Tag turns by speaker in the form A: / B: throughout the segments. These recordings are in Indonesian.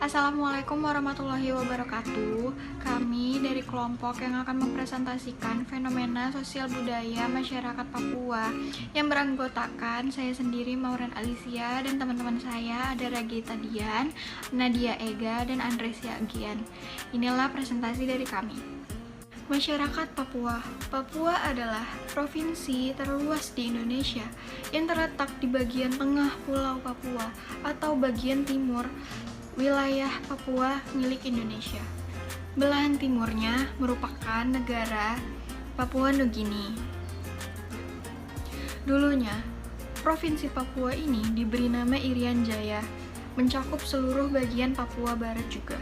A: Assalamualaikum warahmatullahi wabarakatuh. Kami dari kelompok yang akan mempresentasikan fenomena sosial budaya masyarakat Papua yang beranggotakan saya sendiri Mauren Alicia dan teman-teman saya ada Ragita Dian, Nadia Ega, dan Andresia Agian. Inilah presentasi dari kami. Masyarakat Papua. Papua adalah provinsi terluas di Indonesia yang terletak di bagian tengah Pulau Papua atau bagian timur wilayah Papua milik Indonesia. Belahan timurnya merupakan negara Papua Nugini. Dulunya, provinsi Papua ini diberi nama Irian Jaya, mencakup seluruh bagian Papua Barat juga.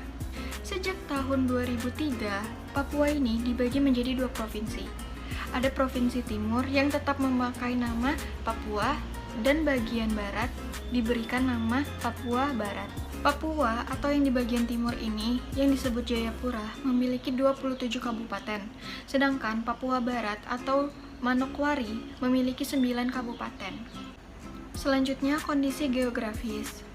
A: Sejak tahun 2003, Papua ini dibagi menjadi dua provinsi. Ada provinsi timur yang tetap memakai nama Papua dan bagian barat diberikan nama Papua Barat. Papua atau yang di bagian timur ini yang disebut Jayapura memiliki 27 kabupaten, sedangkan Papua Barat atau Manokwari memiliki 9 kabupaten. Selanjutnya kondisi geografis.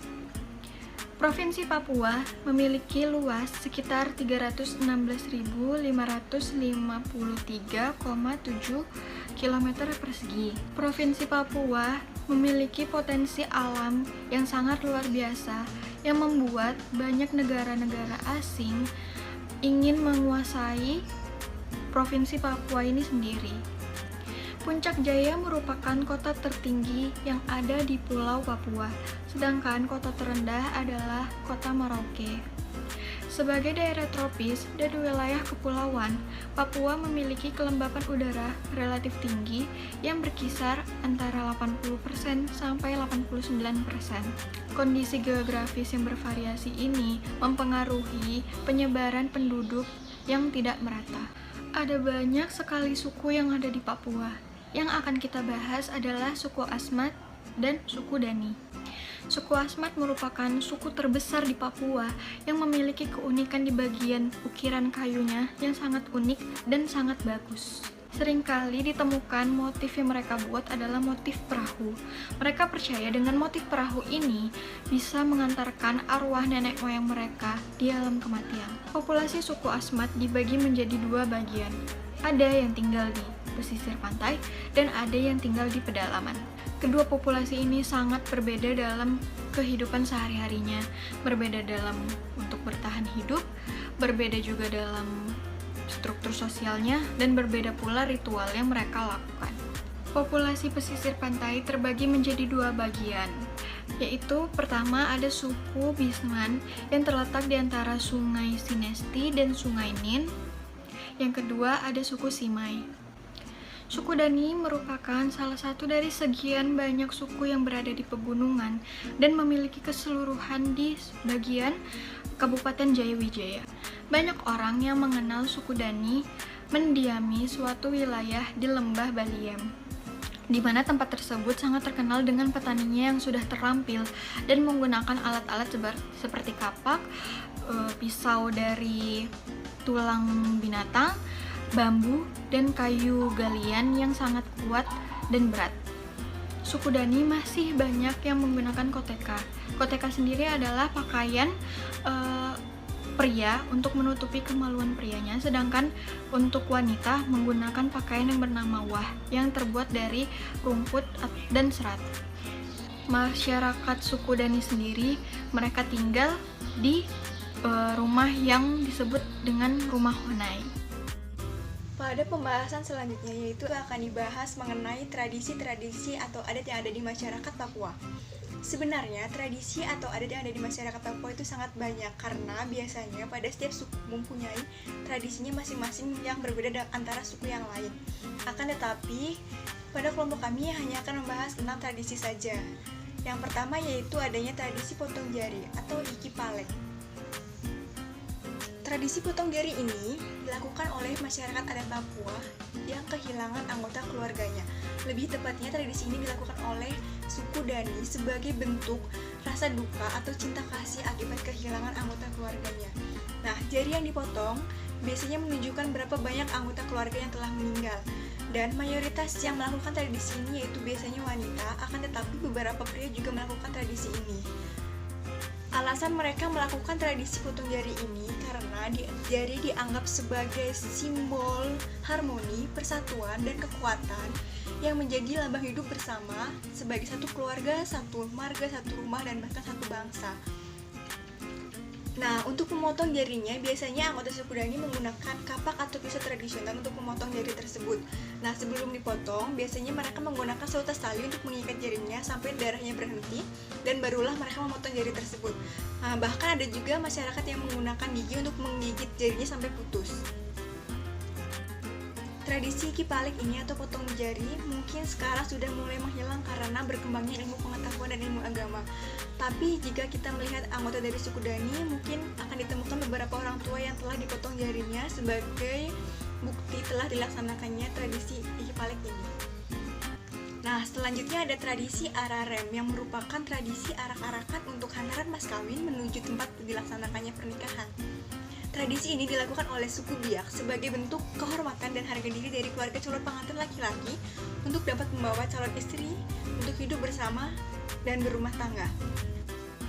A: Provinsi Papua memiliki luas sekitar 316.553,7 km persegi. Provinsi Papua memiliki potensi alam yang sangat luar biasa yang membuat banyak negara-negara asing ingin menguasai Provinsi Papua ini sendiri. Puncak Jaya merupakan kota tertinggi yang ada di Pulau Papua, sedangkan kota terendah adalah kota Merauke. Sebagai daerah tropis dan wilayah kepulauan, Papua memiliki kelembapan udara relatif tinggi yang berkisar antara 80% sampai 89%. Kondisi geografis yang bervariasi ini mempengaruhi penyebaran penduduk yang tidak merata. Ada banyak sekali suku yang ada di Papua. Yang akan kita bahas adalah suku Asmat dan suku Dani. Suku Asmat merupakan suku terbesar di Papua yang memiliki keunikan di bagian ukiran kayunya yang sangat unik dan sangat bagus. Seringkali ditemukan motif yang mereka buat adalah motif perahu. Mereka percaya dengan motif perahu ini bisa mengantarkan arwah nenek moyang mereka di alam kematian. Populasi suku Asmat dibagi menjadi dua bagian. Ada yang tinggal di pesisir pantai dan ada yang tinggal di pedalaman. Kedua populasi ini sangat berbeda dalam kehidupan sehari-harinya, berbeda dalam untuk bertahan hidup, berbeda juga dalam struktur sosialnya, dan berbeda pula ritual yang mereka lakukan. Populasi pesisir pantai terbagi menjadi dua bagian, yaitu pertama ada suku Bisman yang terletak di antara Sungai Sinesti dan Sungai Nin. Yang kedua ada suku Simai. Suku Dani merupakan salah satu dari sekian banyak suku yang berada di pegunungan dan memiliki keseluruhan di bagian Kabupaten Jayawijaya. Banyak orang yang mengenal suku Dani mendiami suatu wilayah di lembah Baliem, di mana tempat tersebut sangat terkenal dengan petaninya yang sudah terampil dan menggunakan alat-alat seperti kapak, pisau dari tulang binatang, bambu, dan kayu galian yang sangat kuat dan berat. Suku Dani masih banyak yang menggunakan koteka. Koteka sendiri adalah pakaian pria untuk menutupi kemaluan prianya, sedangkan untuk wanita menggunakan pakaian yang bernama wah yang terbuat dari rumput dan serat. Masyarakat suku Dani sendiri, mereka tinggal di rumah yang disebut dengan rumah Honai.
B: Pada pembahasan selanjutnya yaitu akan dibahas mengenai tradisi-tradisi atau adat yang ada di masyarakat Papua. Sebenarnya tradisi atau adat yang ada di masyarakat Papua itu sangat banyak karena biasanya pada setiap suku mempunyai tradisinya masing-masing yang berbeda antara suku yang lain. Akan tetapi pada kelompok kami hanya akan membahas tentang tradisi saja. Yang pertama yaitu adanya tradisi potong jari atau iki palek. Tradisi potong jari ini dilakukan oleh masyarakat adat Papua yang kehilangan anggota keluarganya. Lebih tepatnya tradisi ini dilakukan oleh suku Dani sebagai bentuk rasa duka atau cinta kasih akibat kehilangan anggota keluarganya. Nah, jari yang dipotong biasanya menunjukkan berapa banyak anggota keluarga yang telah meninggal. Dan mayoritas yang melakukan tradisi ini yaitu biasanya wanita, akan tetapi beberapa pria juga melakukan tradisi ini. Alasan mereka melakukan tradisi potong jari ini karena jari dianggap sebagai simbol harmoni, persatuan, dan kekuatan yang menjadi lambang hidup bersama sebagai satu keluarga, satu marga, satu rumah, dan bahkan satu bangsa. Nah, untuk memotong jarinya, biasanya anggota suku Dani menggunakan kapak atau pisau tradisional untuk memotong jari tersebut. Nah, sebelum dipotong, biasanya mereka menggunakan seutas tali untuk mengikat jarinya sampai darahnya berhenti, dan barulah mereka memotong jari tersebut. Nah, bahkan ada juga masyarakat yang menggunakan gigi untuk menggigit jarinya sampai putus. Tradisi kipalik ini atau potong jari mungkin sekarang sudah mulai menghilang karena berkembangnya ilmu pengetahuan dan ilmu agama. Tapi jika kita melihat anggota dari suku Dani, mungkin akan ditemukan beberapa orang tua yang telah dipotong jarinya sebagai bukti telah dilaksanakannya tradisi kipalik ini. Nah, selanjutnya ada tradisi ararem yang merupakan tradisi arak-arakan untuk hantaran mas kawin menuju tempat dilaksanakannya pernikahan. Tradisi ini dilakukan oleh suku Biak sebagai bentuk kehormatan dan harga diri dari keluarga calon pengantin laki-laki untuk dapat membawa calon istri untuk hidup bersama dan berumah tangga.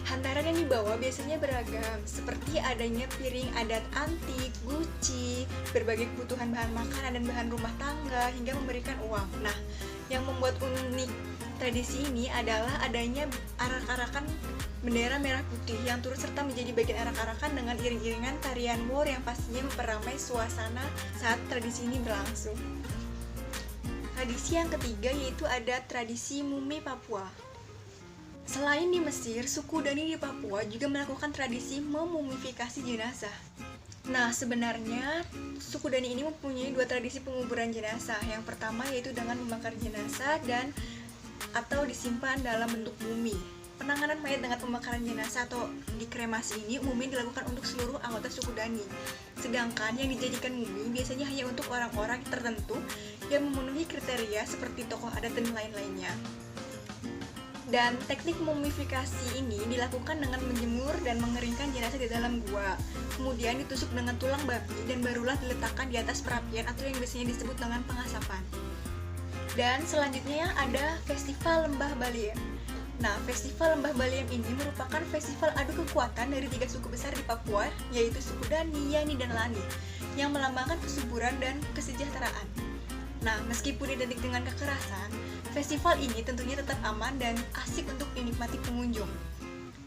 B: Hantaran yang dibawa biasanya beragam, seperti adanya piring adat antik, guci, berbagai kebutuhan bahan makanan dan bahan rumah tangga, hingga memberikan uang. Nah, yang membuat unik tradisi ini adalah adanya arak-arakan bendera merah putih yang turut serta menjadi bagian arak-arakan dengan iring-iringan tarian war yang pastinya memperamai suasana saat tradisi ini berlangsung. Tradisi yang ketiga yaitu ada tradisi mumi Papua. Selain di Mesir, suku Dani di Papua juga melakukan tradisi memumifikasi jenazah. Nah, sebenarnya suku Dani ini mempunyai dua tradisi penguburan jenazah. Yang pertama yaitu dengan membakar jenazah atau disimpan dalam bentuk mumi. Penanganan mayat dengan pembakaran jenazah atau dikremasi ini umumnya dilakukan untuk seluruh anggota suku Dani. Sedangkan yang dijadikan mumi biasanya hanya untuk orang-orang tertentu yang memenuhi kriteria seperti tokoh adat dan lain-lainnya. Dan teknik mumifikasi ini dilakukan dengan menjemur dan mengeringkan jenazah di dalam gua. Kemudian ditusuk dengan tulang babi dan barulah diletakkan di atas perapian atau yang biasanya disebut dengan pengasapan. Dan selanjutnya ada Festival Lembah Baliem. Nah, Festival Lembah Baliem ini merupakan festival adu kekuatan dari tiga suku besar di Papua, yaitu suku Dani, Yani, dan Lani, yang melambangkan kesuburan dan kesejahteraan. Nah, meskipun identik dengan kekerasan, festival ini tentunya tetap aman dan asik untuk dinikmati pengunjung.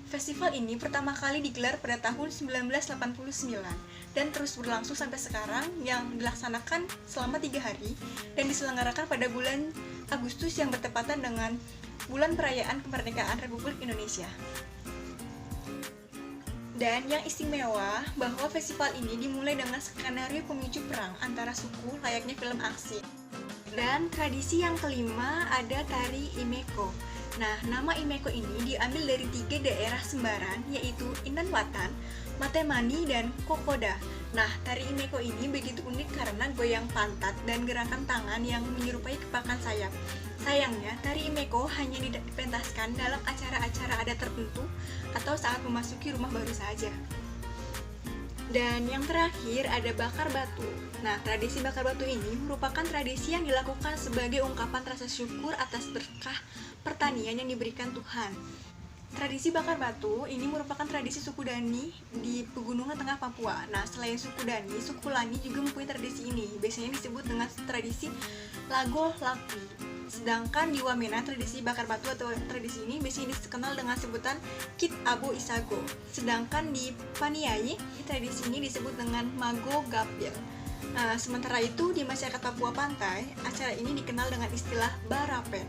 B: Festival ini pertama kali digelar pada tahun 1989 dan terus berlangsung sampai sekarang yang dilaksanakan selama 3 hari dan diselenggarakan pada bulan Agustus yang bertepatan dengan bulan perayaan kemerdekaan Republik Indonesia. Dan yang istimewa bahwa festival ini dimulai dengan skenario pemicu perang antara suku layaknya film aksi. Dan tradisi yang kelima ada tari Imeko. Nah, nama Imeko ini diambil dari 3 daerah Sembaran, yaitu Inanwatan, Matemani, dan Kokoda. Nah, tari Imeko ini begitu unik karena goyang pantat dan gerakan tangan yang menyerupai kepakan sayap. Sayangnya, tari Imeko hanya dipentaskan dalam acara-acara adat tertentu atau saat memasuki rumah baru saja. Dan yang terakhir ada bakar batu. Nah, tradisi bakar batu ini merupakan tradisi yang dilakukan sebagai ungkapan rasa syukur atas berkah pertanian yang diberikan Tuhan. Tradisi bakar batu ini merupakan tradisi suku Dani di pegunungan tengah Papua. Nah, selain suku Dani, suku Lani juga mempunyai tradisi ini. Biasanya disebut dengan tradisi Lago Lapi. Sedangkan di Wamena, tradisi bakar batu atau tradisi ini biasanya dikenal dengan sebutan Kit Abu Isago. Sedangkan di Paniai, tradisi ini disebut dengan Mago Gapil. Nah, sementara itu di masyarakat Papua Pantai, acara ini dikenal dengan istilah Barapen.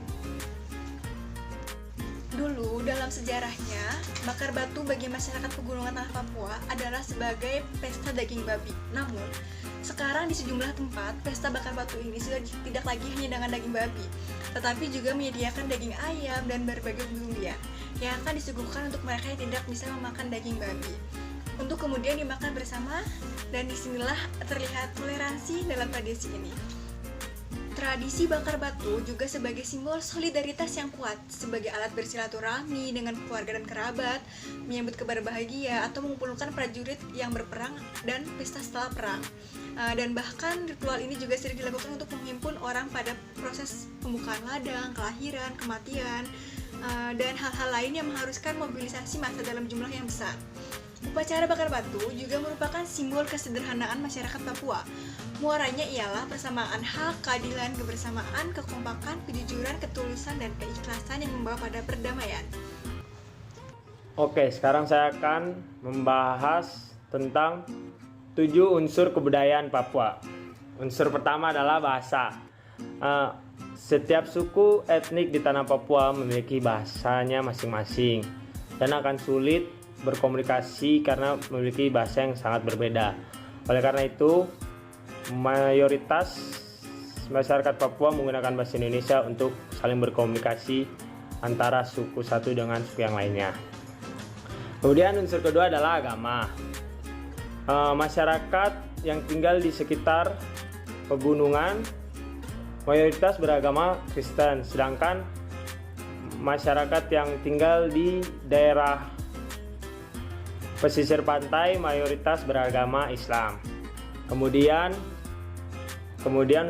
B: Dulu, dalam sejarahnya, bakar batu bagi masyarakat pegunungan tanah Papua adalah sebagai pesta daging babi. Namun, sekarang di sejumlah tempat, pesta bakar batu ini sudah tidak lagi hanya dengan daging babi, tetapi juga menyediakan daging ayam dan berbagai umbi-umbian yang akan disuguhkan untuk mereka yang tidak bisa memakan daging babi, untuk kemudian dimakan bersama, dan disinilah terlihat toleransi dalam tradisi ini. Tradisi bakar batu juga sebagai simbol solidaritas yang kuat, sebagai alat bersilaturahmi dengan keluarga dan kerabat, menyambut kabar bahagia, atau mengumpulkan prajurit yang berperang dan pesta setelah perang. Dan bahkan ritual ini juga sering dilakukan untuk menghimpun orang pada proses pembukaan ladang, kelahiran, kematian, dan hal-hal lain yang mengharuskan mobilisasi massa dalam jumlah yang besar. Upacara bakar batu juga merupakan simbol kesederhanaan masyarakat Papua. Muaranya ialah persamaan hak, keadilan, kebersamaan, kekompakan, kejujuran, ketulusan, dan keikhlasan yang membawa pada perdamaian.
C: Oke, sekarang saya akan membahas tentang 7 unsur kebudayaan Papua. Unsur pertama adalah bahasa. Setiap suku etnik di tanah Papua memiliki bahasanya masing-masing dan akan sulit berkomunikasi karena memiliki bahasa yang sangat berbeda. Oleh karena itu, mayoritas masyarakat Papua menggunakan bahasa Indonesia untuk saling berkomunikasi antara suku satu dengan suku yang lainnya. Kemudian unsur kedua adalah agama. Masyarakat yang tinggal di sekitar pegunungan mayoritas beragama Kristen, sedangkan masyarakat yang tinggal di daerah pesisir pantai mayoritas beragama Islam. Kemudian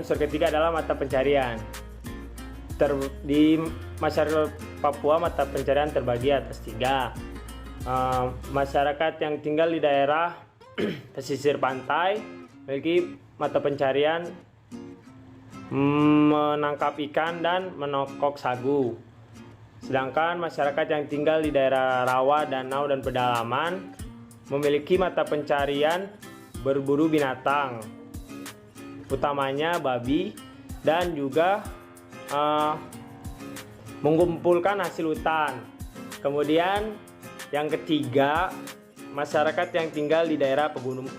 C: unsur ketiga adalah mata pencarian. Di masyarakat Papua mata pencarian terbagi atas 3. Masyarakat yang tinggal di daerah pesisir pantai memiliki mata pencarian menangkap ikan dan menokok sagu. Sedangkan masyarakat yang tinggal di daerah rawa, danau, dan pedalaman memiliki mata pencarian berburu binatang, utamanya babi, dan juga mengumpulkan hasil hutan. Kemudian yang ketiga, masyarakat yang tinggal di daerah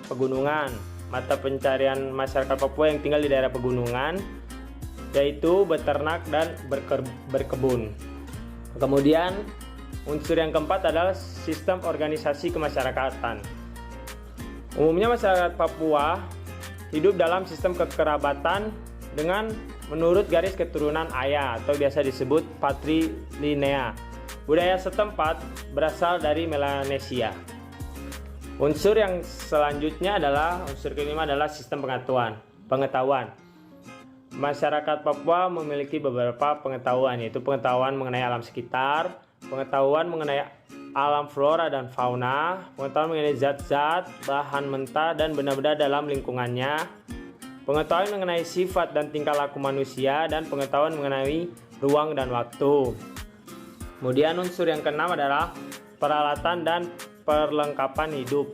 C: pegunungan. Mata pencarian masyarakat Papua yang tinggal di daerah pegunungan yaitu beternak dan berkebun. Kemudian unsur yang keempat adalah sistem organisasi kemasyarakatan. Umumnya masyarakat Papua hidup dalam sistem kekerabatan dengan menurut garis keturunan ayah atau biasa disebut patrilineal. Budaya setempat berasal dari Melanesia. Unsur yang selanjutnya adalah unsur kelima adalah sistem pengetahuan. Masyarakat Papua memiliki beberapa pengetahuan, yaitu pengetahuan mengenai alam sekitar, pengetahuan mengenai alam flora dan fauna, pengetahuan mengenai zat-zat, bahan mentah dan benda-benda dalam lingkungannya, pengetahuan mengenai sifat dan tingkah laku manusia, dan pengetahuan mengenai ruang dan waktu. Kemudian unsur yang keenam adalah peralatan dan perlengkapan hidup.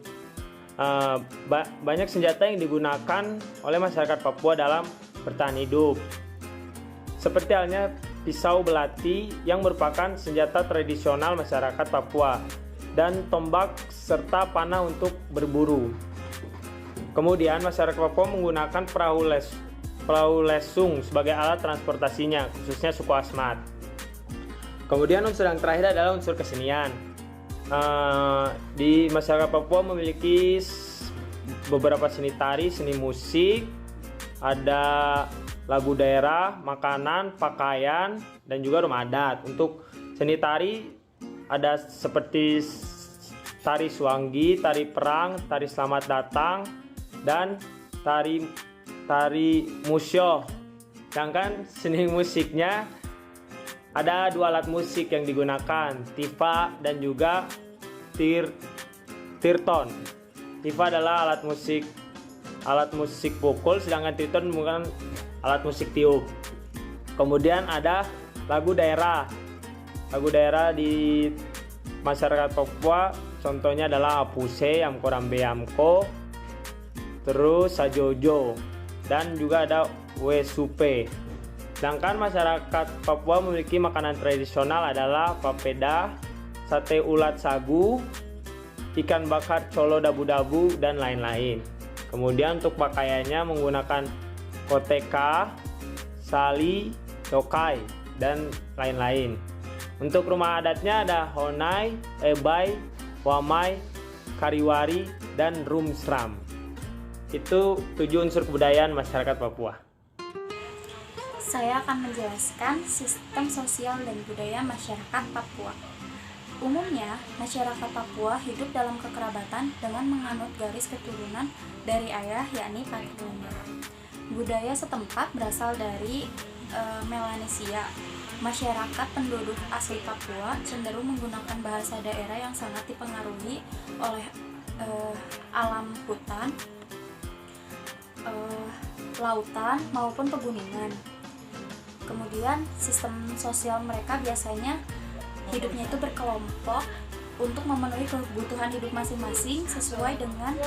C: Banyak senjata yang digunakan oleh masyarakat Papua dalam bertahan hidup, seperti halnya pisau belati yang merupakan senjata tradisional masyarakat Papua, dan tombak serta panah untuk berburu. Kemudian masyarakat Papua menggunakan perahu lesung sebagai alat transportasinya, khususnya suku Asmat. Kemudian unsur yang terakhir adalah unsur kesenian. Di masyarakat Papua memiliki beberapa seni tari, seni musik, ada lagu daerah, makanan, pakaian, dan juga rumah adat. Untuk seni tari ada seperti tari suanggi, tari perang, tari selamat datang, dan tari musyo. Sedangkan seni musiknya ada 2 alat musik yang digunakan, tifa dan juga tirton. Tifa adalah alat musik pukul, sedangkan tirton bukan alat musik tiup. Kemudian ada lagu daerah. Lagu daerah di masyarakat Papua contohnya adalah Apuse, Amkorambe Amko, terus Sajojo, dan juga ada Wesupe. Sedangkan masyarakat Papua memiliki makanan tradisional adalah papeda, sate ulat sagu, ikan bakar colo dabu-dabu, dan lain-lain. Kemudian untuk pakaiannya menggunakan koteka, sali, tokai, dan lain-lain. Untuk rumah adatnya ada honai, ebai, wamai, kariwari, dan rumsram. Itu 7 unsur kebudayaan masyarakat Papua.
D: Saya akan menjelaskan sistem sosial dan budaya masyarakat Papua. Umumnya, masyarakat Papua hidup dalam kekerabatan dengan menganut garis keturunan dari ayah, yakni patrilineal. Budaya setempat berasal dari Melanesia. Masyarakat penduduk asli Papua cenderung menggunakan bahasa daerah yang sangat dipengaruhi oleh alam hutan, lautan maupun pegunungan. Kemudian sistem sosial mereka biasanya hidupnya itu berkelompok untuk memenuhi kebutuhan hidup masing-masing sesuai dengan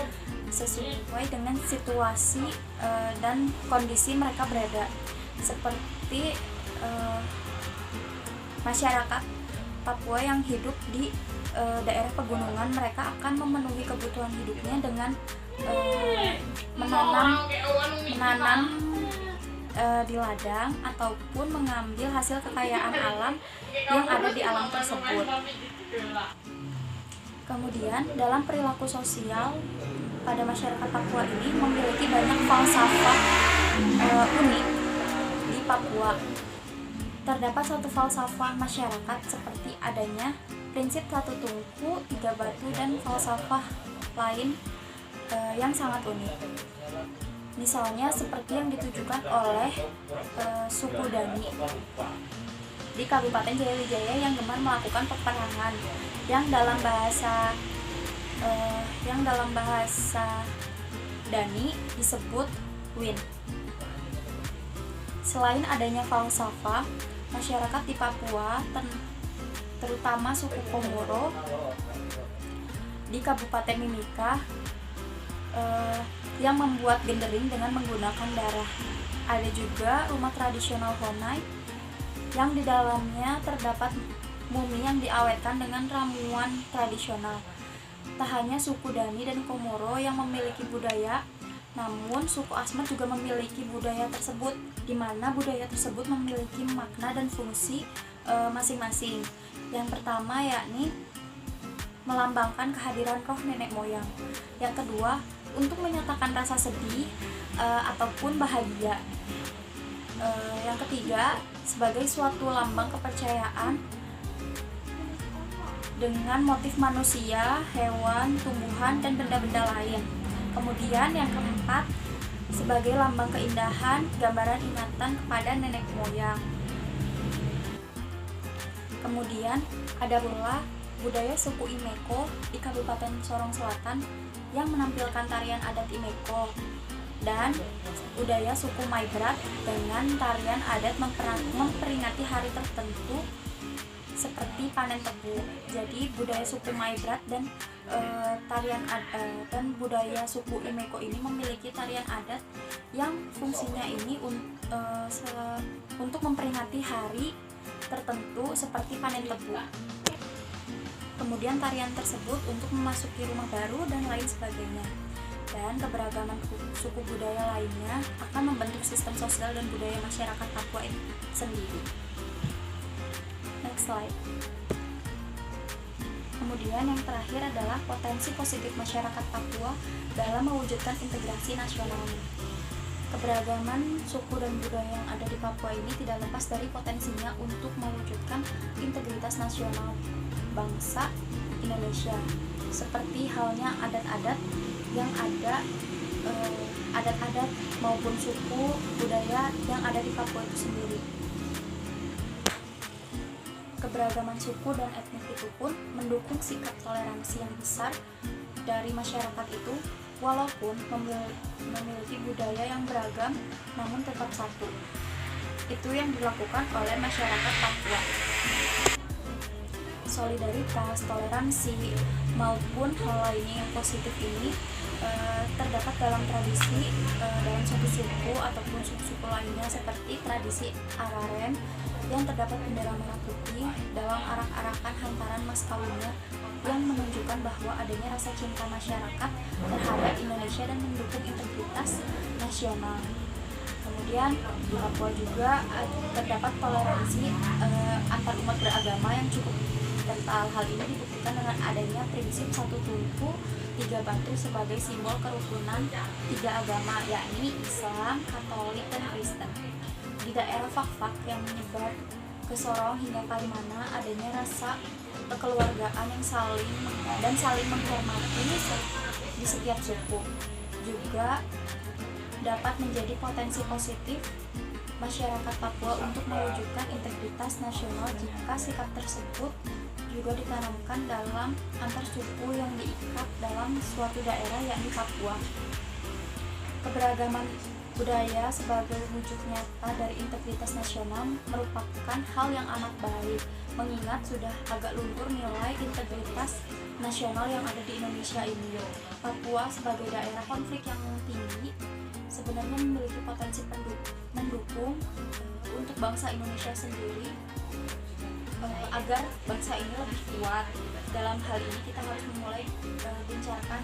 D: situasi dan kondisi mereka berada. Seperti masyarakat Papua yang hidup di daerah pegunungan, mereka akan memenuhi kebutuhan hidupnya dengan menanam di ladang ataupun mengambil hasil kekayaan alam yang ada di alam tersebut. Kemudian dalam perilaku sosial pada masyarakat Papua ini memiliki banyak falsafah unik di Papua. Terdapat satu falsafah masyarakat seperti adanya prinsip satu tungku, tiga batu, dan falsafah lain yang sangat unik. Misalnya seperti yang ditujukan oleh suku Dani di Kabupaten Jayawijaya yang gemar melakukan peperangan yang dalam bahasa Dani disebut Win. Selain adanya falsafah, masyarakat di Papua terutama suku Komoro di Kabupaten Mimika yang membuat gendering dengan menggunakan darah. Ada juga rumah tradisional Honai yang di dalamnya terdapat mumi yang diawetkan dengan ramuan tradisional. Tak hanya suku Dani dan Komoro yang memiliki budaya, namun suku Asmat juga memiliki budaya tersebut, di mana budaya tersebut memiliki makna dan fungsi masing-masing. Yang pertama yakni melambangkan kehadiran roh nenek moyang. Yang kedua, untuk menyatakan rasa sedih ataupun bahagia. Yang ketiga, sebagai suatu lambang kepercayaan dengan motif manusia, hewan, tumbuhan, dan benda-benda lain. Kemudian yang keempat, sebagai lambang keindahan, gambaran ingatan kepada nenek moyang. Kemudian ada pula budaya suku Imeko di Kabupaten Sorong Selatan yang menampilkan tarian adat Imeko, dan budaya suku Maibrat dengan tarian adat memperingati hari tertentu seperti panen tebu. Jadi budaya suku Maibrat dan dan budaya suku Imeko ini memiliki tarian adat yang fungsinya ini untuk memperingati hari tertentu seperti panen tebu. Kemudian tarian tersebut untuk memasuki rumah baru dan lain sebagainya. Dan keberagaman suku budaya lainnya akan membentuk sistem sosial dan budaya masyarakat Papua itu sendiri. Next slide. Kemudian yang terakhir adalah potensi positif masyarakat Papua dalam mewujudkan integrasi nasionalnya. Keberagaman suku dan budaya yang ada di Papua ini tidak lepas dari potensinya untuk mewujudkan integritas nasional bangsa Indonesia, seperti halnya adat-adat yang ada, adat-adat maupun suku budaya yang ada di Papua itu sendiri. Keberagaman suku dan etnik itu pun mendukung sikap toleransi yang besar dari masyarakat itu, walaupun memiliki budaya yang beragam namun tetap satu. Itu yang dilakukan oleh masyarakat Papua. Solidaritas, toleransi, maupun hal lainnya yang positif ini terdapat dalam tradisi dalam suku suku ataupun suku-suku lainnya, seperti tradisi Araren yang terdapat bendera merah putih dalam arak-arakan hantaran mas kawinnya yang menunjukkan bahwa adanya rasa cinta masyarakat terhadap Indonesia dan mendukung integritas nasional. Kemudian di Papua juga terdapat toleransi antar umat beragama yang cukup kental. Hal ini dibuktikan dengan adanya prinsip satu tungku tiga batu sebagai simbol kerukunan tiga agama, yakni Islam, Katolik, dan Kristen. Di daerah Fak-Fak yang menyebar ke Sorong hingga Kalimana adanya rasa kekeluargaan yang saling menghormati di setiap suku juga dapat menjadi potensi positif masyarakat Papua untuk mewujudkan integritas nasional jika sikap tersebut juga ditanamkan dalam antar suku yang diikat dalam suatu daerah yakni Papua. Keberagaman budaya sebagai wujud nyata dari integritas nasional merupakan hal yang amat baik, mengingat sudah agak luntur nilai integritas nasional yang ada di Indonesia ini. Papua sebagai daerah konflik yang tinggi sebenarnya memiliki potensi mendukung untuk bangsa Indonesia sendiri agar bangsa ini lebih kuat. Dalam hal ini kita harus memulai gencarkan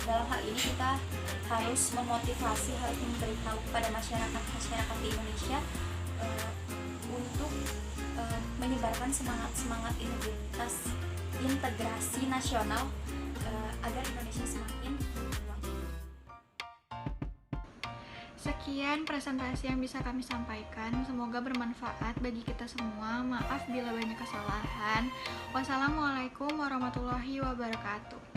D: dalam hal ini kita harus memotivasi, harus memberitahu kepada masyarakat di Indonesia untuk menyebarkan semangat integrasi nasional agar Indonesia semakin kuat.
A: Sekian presentasi yang bisa kami sampaikan. Semoga bermanfaat bagi kita semua. Maaf bila banyak kesalahan. Wassalamualaikum warahmatullahi wabarakatuh.